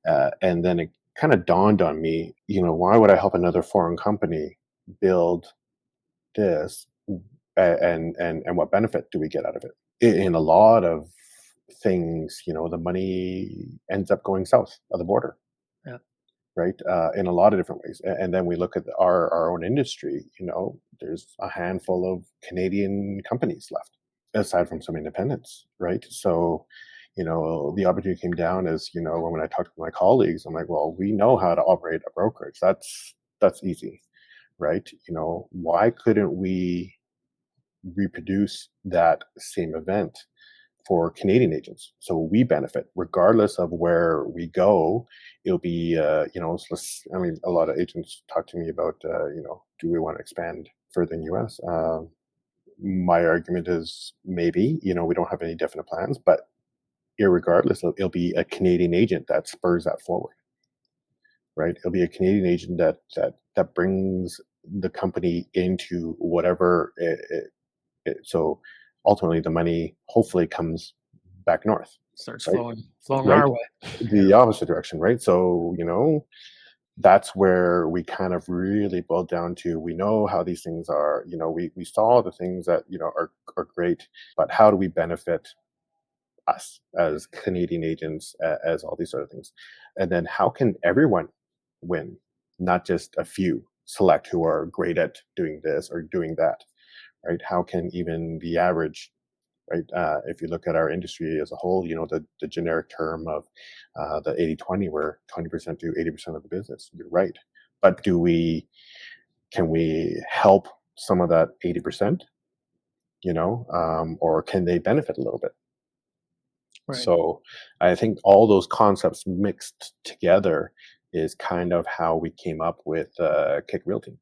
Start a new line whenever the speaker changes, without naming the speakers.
And then it kind of dawned on me, why would I help another foreign company build this, and what benefit do we get out of it? In a lot of things, the money ends up going south of the border,
Yeah.
right? In a lot of different ways. And then we look at our own industry. There's a handful of Canadian companies left, aside from some independents, right? So, the opportunity came down as, when I talked to my colleagues, I'm like, well, we know how to operate a brokerage. That's easy, right? Why couldn't we reproduce that same event for Canadian agents? So we benefit regardless of where we go. It'll be, I mean, a lot of agents talk to me about, do we want to expand further in US? My argument is maybe, we don't have any definite plans, but irregardless, it'll be a Canadian agent that spurs that forward, right? It'll be a Canadian agent that brings the company into whatever so ultimately the money hopefully comes back north,
Starts
right?
flowing
Right?
our way.
The opposite direction, right? So, that's where we kind of really boiled down to, we know how these things are, we saw the things that, are great, but how do we benefit us as Canadian agents, as all these other things? And then how can everyone win, not just a few select who are great at doing this or doing that, right? How can even the average, right? If you look at our industry as a whole, the generic term of the 80-20, where 20% do 80% of the business. You're right. But can we help some of that 80%, or can they benefit a little bit?
Right.
So I think all those concepts mixed together is kind of how we came up with KIC Realty.